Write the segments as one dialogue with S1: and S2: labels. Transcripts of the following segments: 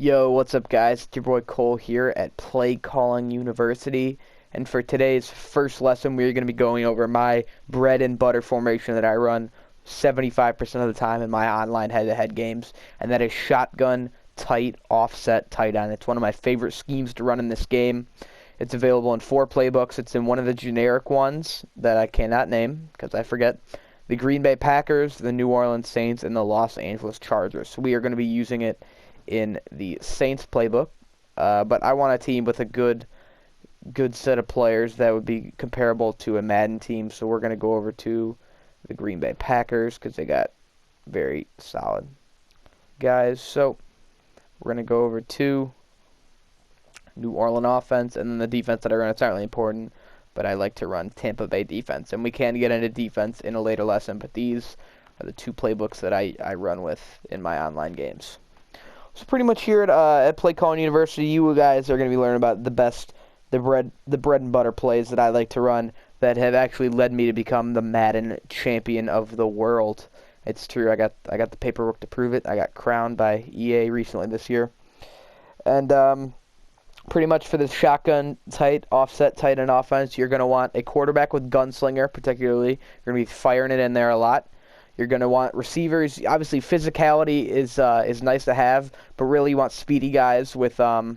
S1: Yo, what's up guys? It's your boy Cole here at Play Calling University, and for today's first lesson we're going to be going over my bread and butter formation that I run 75% of the time in my online head-to-head games, and that is shotgun, tight, offset, tight end. It's one of my favorite schemes to run in this game. It's available in 4 playbooks. It's in one of the generic ones that I cannot name because I forget. The Green Bay Packers, the New Orleans Saints, and the Los Angeles Chargers. So we are going to be using it in the Saints playbook, but I want a team with a good set of players that would be comparable to a Madden team. So we're going to go over to the Green Bay Packers because they got very solid guys. So we're going to go over to New Orleans offense, and then the defense that I run. It's not really important, but I like to run Tampa Bay defense, and we can get into defense in a later lesson, but these are the 2 playbooks that I run with in my online games. So pretty much here at Play Calling University, you guys are going to be learning about the bread and butter plays that I like to run that have actually led me to become the Madden champion of the world. It's true. I got the paperwork to prove it. I got crowned by EA recently this year, and pretty much for this shotgun tight offset tight end offense, you're going to want a quarterback with gunslinger, particularly. You're going to be firing it in there a lot. You're going to want receivers. Obviously, physicality is nice to have, but really you want speedy guys with some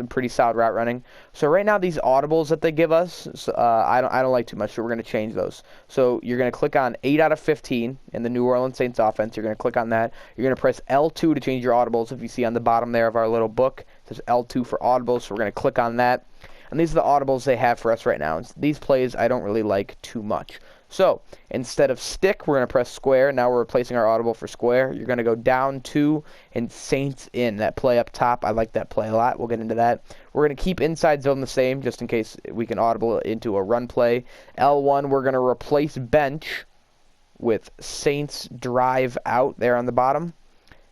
S1: pretty solid route running. So right now, these audibles that they give us, I don't like too much, so we're going to change those. So you're going to click on 8 out of 15 in the New Orleans Saints offense. You're going to click on that. You're going to press L2 to change your audibles. If you see on the bottom there of our little book, it says L2 for audibles, so we're going to click on that. And these are the audibles they have for us right now. These plays I don't really like too much. So instead of stick, we're going to press square. Now we're replacing our audible for square. You're going to go down 2 and Saints in. That play up top, I like that play a lot. We'll get into that. We're going to keep inside zone the same just in case we can audible into a run play. L1, we're going to replace bench with Saints drive out there on the bottom.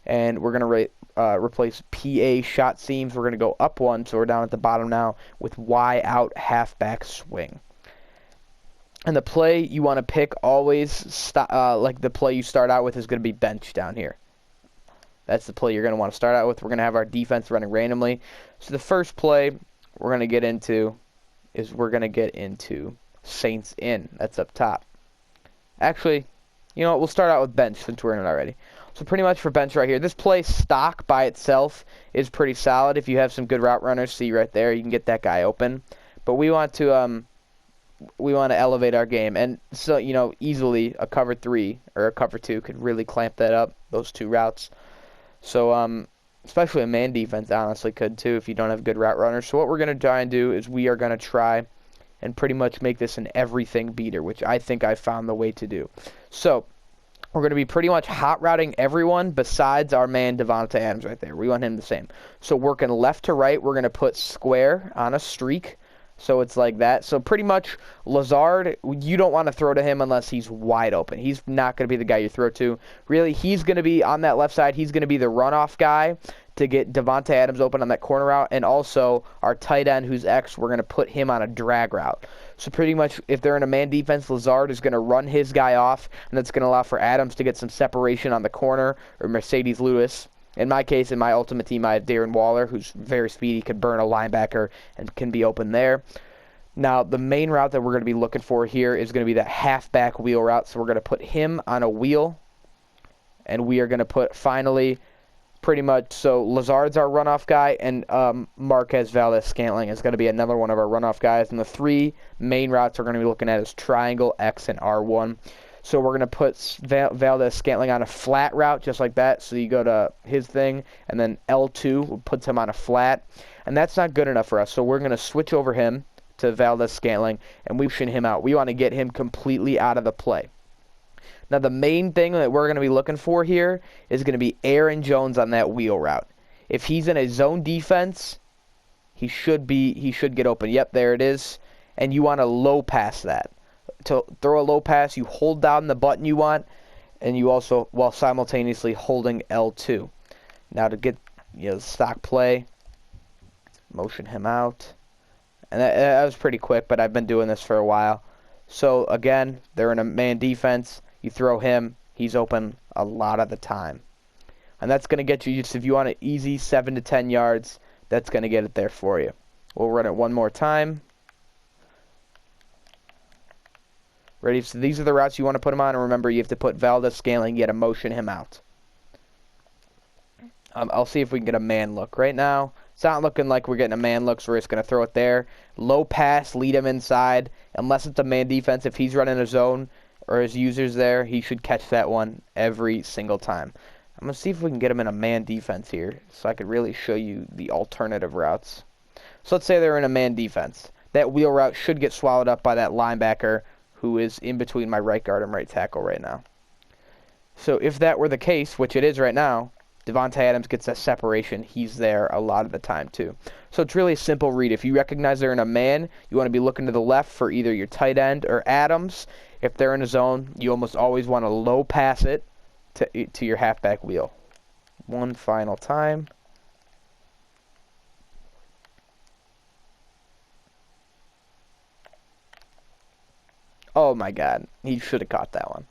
S1: And we're going to replace PA shot seams. We're going to go up 1, so we're down at the bottom now with Y out halfback swing. And the play you want to pick always, like the play you start out with is going to be bench down here. That's the play you're going to want to start out with. We're going to have our defense running randomly. So the first play we're going to get into is Saints in. That's up top. Actually, you know what? We'll start out with bench since we're in it already. So pretty much for bench right here, this play stock by itself is pretty solid. If you have some good route runners, see right there, you can get that guy open. But we want to elevate our game, and so easily a cover 3 or a cover 2 could really clamp that up, those 2 routes. So especially a man defense honestly could too if you don't have good route runners. So what we're going to try and do is we are going to try and pretty much make this an everything beater, which I think I found the way to do. So we're going to be pretty much hot routing everyone besides our man Davante Adams right there. We want him the same. So working left to right, we're going to put square on a streak. So it's like that. So pretty much Lazard, you don't want to throw to him unless he's wide open. He's not going to be the guy you throw to. Really, he's going to be on that left side. He's going to be the runoff guy to get Davante Adams open on that corner route. And also our tight end, who's X, we're going to put him on a drag route. So pretty much if they're in a man defense, Lazard is going to run his guy off, and that's going to allow for Adams to get some separation on the corner, or Mercedes Lewis. In my case, in my ultimate team, I have Darren Waller, who's very speedy, can burn a linebacker, and can be open there. Now, the main route that we're going to be looking for here is going to be that halfback wheel route. So we're going to put him on a wheel, and we are going to put, finally, pretty much, so Lazard's our runoff guy, and Marquez Valdes-Scantling is going to be another one of our runoff guys. And the 3 main routes we're going to be looking at is triangle, X, and R1. So we're going to put Valdes-Scantling on a flat route just like that. So you go to his thing, and then L2 puts him on a flat. And that's not good enough for us. So we're going to switch over him to Valdes-Scantling, and we push him out. We want to get him completely out of the play. Now the main thing that we're going to be looking for here is going to be Aaron Jones on that wheel route. If he's in a zone defense, he should get open. Yep, there it is. And you want to low pass that. To throw a low pass, you hold down the button you want, and you also, while simultaneously holding L2. Now to get the stock play, motion him out. And that was pretty quick, but I've been doing this for a while. So again, they're in a man defense. You throw him, he's open a lot of the time. And that's going to get you, just if you want an easy 7 to 10 yards, that's going to get it there for you. We'll run it one more time. Ready? So these are the routes you want to put him on. And remember, you have to put Valdes-Scantling. You got to motion him out. I'll see if we can get a man look. Right now, it's not looking like we're getting a man look, so we're just going to throw it there. Low pass, lead him inside. Unless it's a man defense, if he's running a zone or his user's there, he should catch that one every single time. I'm going to see if we can get him in a man defense here, so I could really show you the alternative routes. So let's say they're in a man defense. That wheel route should get swallowed up by that linebacker who is in between my right guard and right tackle right now. So if that were the case, which it is right now, Davante Adams gets that separation. He's there a lot of the time too. So it's really a simple read. If you recognize they're in a man, you want to be looking to the left for either your tight end or Adams. If they're in a zone, you almost always want to low pass it to your halfback wheel. One final time. Oh my God, he should have caught that one.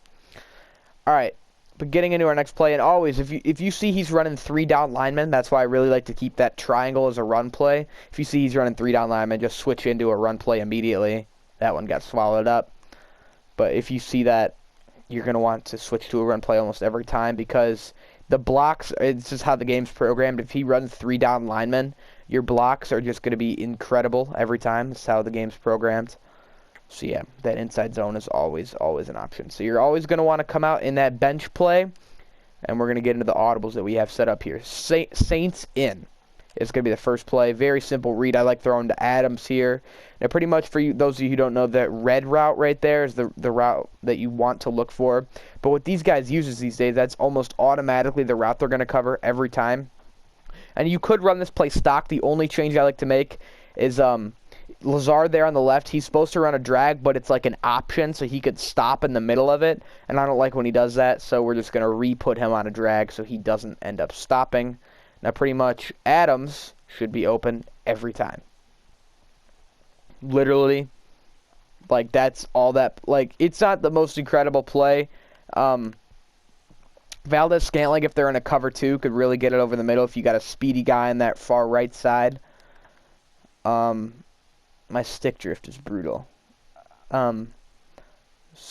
S1: All right. But getting into our next play, and always, if you see he's running 3 down linemen, that's why I really like to keep that triangle as a run play. If you see he's running 3 down linemen, just switch into a run play immediately. That one got swallowed up. But if you see that, you're going to want to switch to a run play almost every time, because the blocks, it's just how the game's programmed. If he runs 3 down linemen, your blocks are just going to be incredible every time. That's how the game's programmed. So yeah, that inside zone is always an option. So you're always going to want to come out in that bench play, and we're going to get into the audibles that we have set up here. Saints in is going to be the first play. Very simple read. I like throwing to Adams here. Now pretty much for you, those of you who don't know, that red route right there is the route that you want to look for. But what these guys use these days, that's almost automatically the route they're going to cover every time. And you could run this play stock. The only change I like to make is Lazard there on the left, he's supposed to run a drag, but it's like an option, so he could stop in the middle of it, and I don't like when he does that, so we're just going to re-put him on a drag so he doesn't end up stopping. Now, pretty much, Adams should be open every time. Literally, like, that's all that, like, it's not the most incredible play. Valdes-Scantling, if they're in a cover 2, could really get it over the middle if you got a speedy guy on that far right side. My stick drift is brutal. So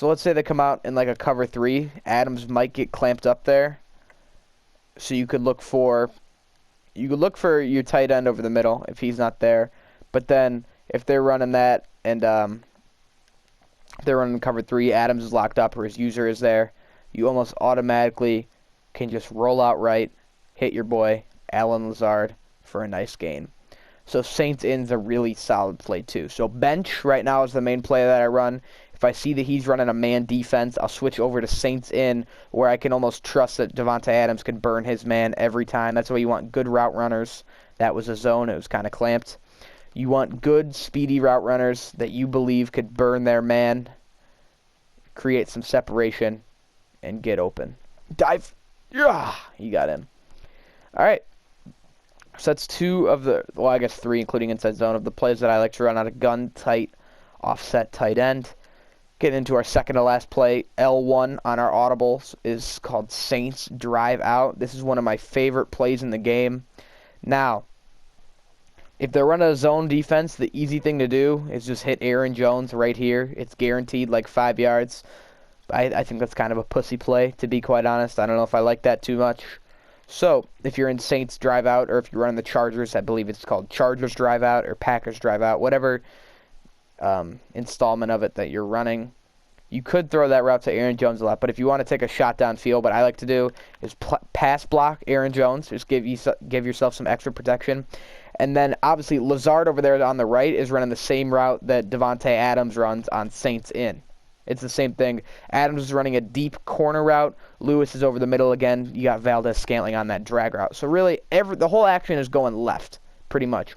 S1: let's say they come out in like a cover 3. Adams might get clamped up there. So you could look for your tight end over the middle if he's not there. But then if they're running that and they're running cover 3, Adams is locked up or his user is there, you almost automatically can just roll out right, hit your boy Allen Lazard for a nice gain. So Saints in's a really solid play too. So bench right now is the main play that I run. If I see that he's running a man defense, I'll switch over to Saints in, where I can almost trust that Davante Adams can burn his man every time. That's why you want good route runners. That was a zone. It was kind of clamped. You want good, speedy route runners that you believe could burn their man, create some separation, and get open. Dive. Yeah, you got him. All right. So that's 2 of the, well, I guess 3, including inside zone, of the plays that I like to run out of gun tight, offset tight end. Getting into our second to last play, L1 on our audibles is called Saints Drive Out. This is one of my favorite plays in the game. Now, if they're running a zone defense, the easy thing to do is just hit Aaron Jones right here. It's guaranteed like 5 yards. I think that's kind of a pussy play, to be quite honest. I don't know if I like that too much. So, if you're in Saints Drive Out, or if you're running the Chargers, I believe it's called Chargers Drive Out, or Packers Drive Out, whatever installment of it that you're running, you could throw that route to Aaron Jones a lot. But if you want to take a shot downfield, what I like to do is pass block Aaron Jones, just give yourself some extra protection. And then, obviously, Lazard over there on the right is running the same route that Davante Adams runs on Saints in. It's the same thing. Adams is running a deep corner route. Lewis is over the middle again. You got Valdes-Scantling on that drag route. So really, the whole action is going left, pretty much.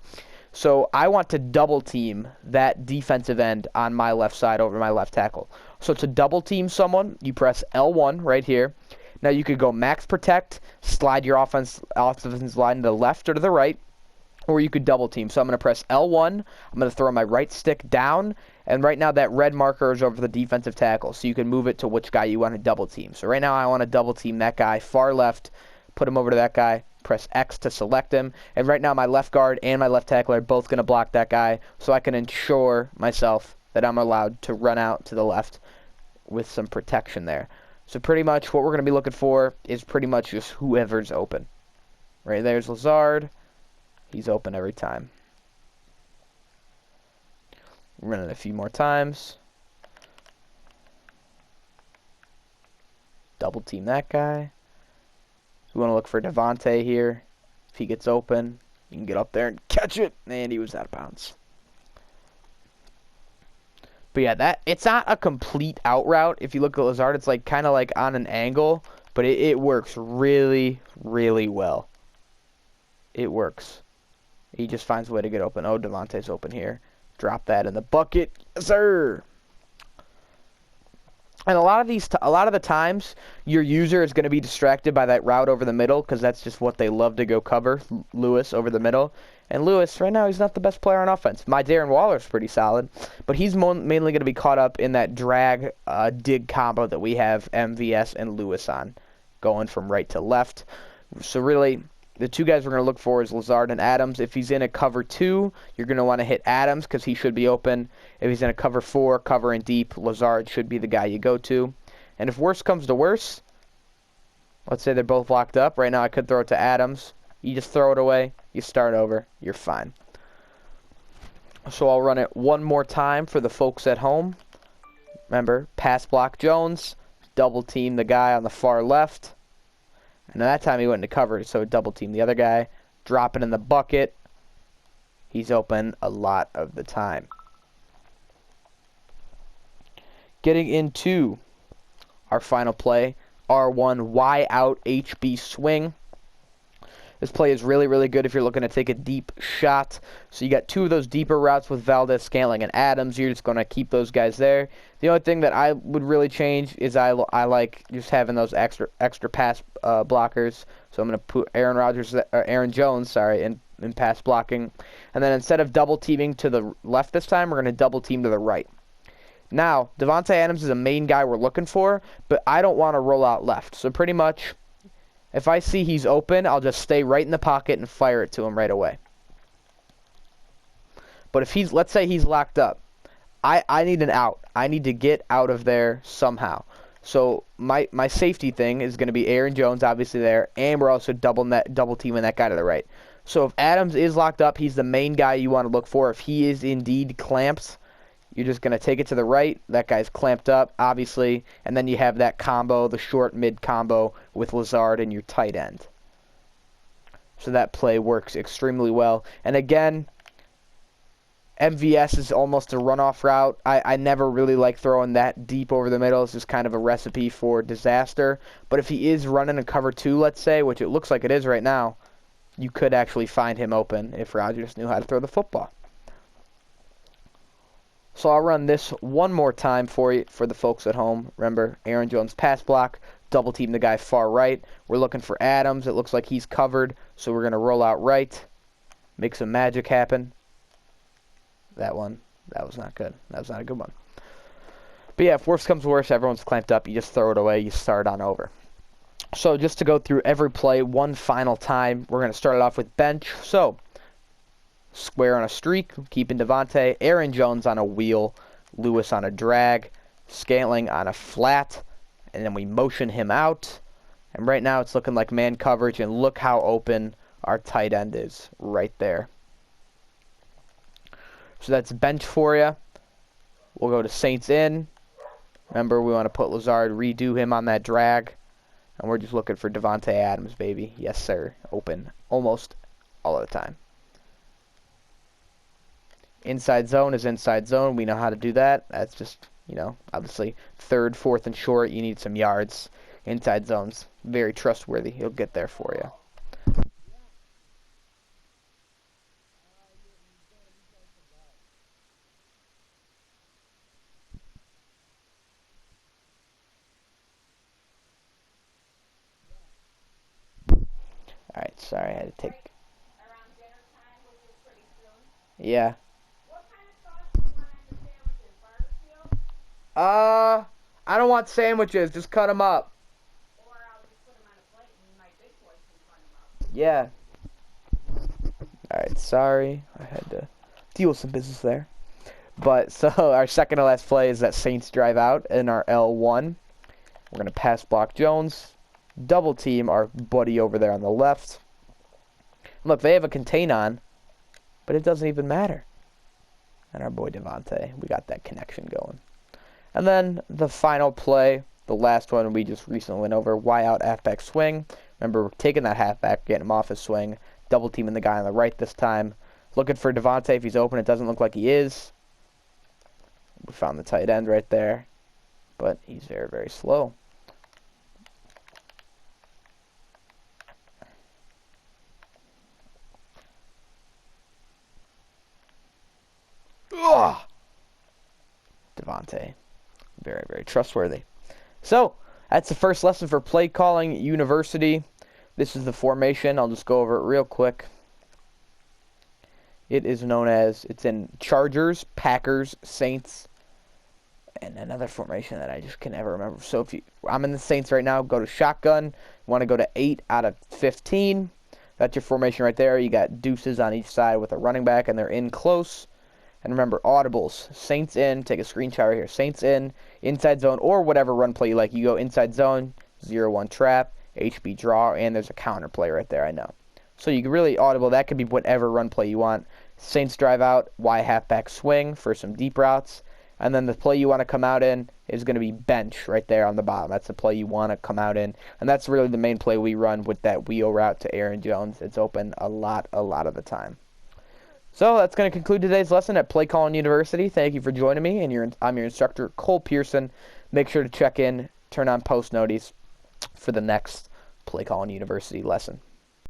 S1: So I want to double team that defensive end on my left side over my left tackle. So to double team someone, you press L1 right here. Now you could go max protect, slide your offensive line to the left or to the right, or you could double team. So I'm going to press L1. I'm going to throw my right stick down. And right now that red marker is over the defensive tackle. So you can move it to which guy you want to double team. So right now I want to double team that guy far left put him over to that guy, press X to select him, and right now my left guard and my left tackle are both going to block that guy, so I can ensure myself that I'm allowed to run out to the left with some protection there. So pretty much what we're going to be looking for is pretty much just whoever's open. Right there's Lazard. He's open every time. Run it a few more times. Double team that guy. So we want to look for Devontae here. If he gets open, you can get up there and catch it. And he was out of bounds. But yeah, it's not a complete out route. If you look at Lazard, it's like kind of like on an angle, but it works really, really well. It works. He just finds a way to get open. Oh, Devontae's open here. Drop that in the bucket, yes, sir. And a lot of the times, your user is going to be distracted by that route over the middle because that's just what they love to go cover. Lewis over the middle, and Lewis right now he's not the best player on offense. My Darren Waller's pretty solid, but he's mainly going to be caught up in that drag dig combo that we have MVS and Lewis on, going from right to left. So really, the two guys we're going to look for is Lazard and Adams. If he's in a cover 2, you're going to want to hit Adams because he should be open. If he's in a cover 4, covering deep, Lazard should be the guy you go to. And if worse comes to worse, let's say they're both locked up. Right now I could throw it to Adams. You just throw it away. You start over. You're fine. So I'll run it one more time for the folks at home. Remember, pass block Jones. Double team the guy on the far left. And that time he went into cover, so double team the other guy. Drop it in the bucket. He's open a lot of the time. Getting into our final play, R1 Y out HB swing. This play is really, really good if you're looking to take a deep shot. So you got two of those deeper routes with Valdez, Scantling, and Adams. You're just going to keep those guys there. The only thing that I would really change is I like just having those extra pass blockers. So I'm going to put Aaron Jones, in pass blocking. And then instead of double teaming to the left this time, we're going to double team to the right. Now, Davante Adams is a main guy we're looking for, but I don't want to roll out left. So pretty much, if I see he's open, I'll just stay right in the pocket and fire it to him right away. But if let's say he's locked up, I need an out. I need to get out of there somehow. So my safety thing is going to be Aaron Jones, obviously there, and we're also double teaming that guy to the right. So if Adams is locked up, he's the main guy you want to look for. If he is indeed clamped, you're just going to take it to the right. That guy's clamped up, obviously. And then you have that combo, the short-mid combo with Lazard and your tight end. So that play works extremely well. And again, MVS is almost a runoff route. I never really like throwing that deep over the middle. It's just kind of a recipe for disaster. But if he is running a cover 2, let's say, which it looks like it is right now, you could actually find him open if Rodgers knew how to throw the football. So I'll run this one more time for you, for the folks at home. Remember, Aaron Jones pass block, double team the guy far right. We're looking for Adams. It looks like he's covered, so we're going to roll out right, make some magic happen. That was not good. That was not a good one. But yeah, if worse comes to worse, everyone's clamped up. You just throw it away. You start on over. So just to go through every play one final time, we're going to start it off with bench. So square on a streak, keeping Devontae, Aaron Jones on a wheel, Lewis on a drag, Scantling on a flat, and then we motion him out. And right now it's looking like man coverage, and look how open our tight end is right there. So that's bench for you. We'll go to Saints in. Remember, we want to put Lazard, redo him on that drag. And we're just looking for Davante Adams, baby. Yes, sir. Open almost all of the time. Inside zone is inside zone. We know how to do that. That's just, obviously third, fourth, and short. You need some yards. Inside zone's very trustworthy. He'll get there for you. Alright, sorry, I had to take...
S2: Around dinner time, which is pretty soon.
S1: Yeah.
S2: What kind of sauce do you want on your sandwiches? Barbecue?
S1: I don't want sandwiches. Just cut them up.
S2: Or I'll just put them on a plate and my big boys
S1: Yeah. Alright, sorry. I had to deal with some business there. But, so, our second to last play is that Saints drive out in our L1. We're going to pass block Jones. Double team our buddy over there on the left. Look, they have a contain on, but it doesn't even matter. And our boy Devontae, we got that connection going. And then the final play, the last one we just recently went over, Y out halfback swing. Remember, we're taking that halfback, getting him off his swing, double teaming the guy on the right this time. Looking for Devontae if he's open. It doesn't look like he is. We found the tight end right there, but he's very, very slow. Ugh! Devontae. Very, very trustworthy. So, that's the first lesson for Play Calling University. This is the formation. I'll just go over it real quick. It is known as, it's in Chargers, Packers, Saints, and another formation that I just can never remember. So if I'm in the Saints right now, go to shotgun. Want to go to 8 out of 15. That's your formation right there. You got deuces on each side with a running back, and they're in close. And remember, audibles. Saints in. Take a screenshot right here. Saints in, inside zone, or whatever run play you like. You go inside zone, 0-1 trap, HB draw, and there's a counter play right there, I know. So you can really audible. That could be whatever run play you want. Saints drive out, Y halfback swing for some deep routes. And then the play you want to come out in is going to be bench right there on the bottom. That's the play you want to come out in. And that's really the main play we run with that wheel route to Aaron Jones. It's open a lot of the time. So that's going to conclude today's lesson at Play Calling University. Thank you for joining me, and I'm your instructor, Cole Pearson. Make sure to check in, turn on post notice for the next Play Calling University lesson.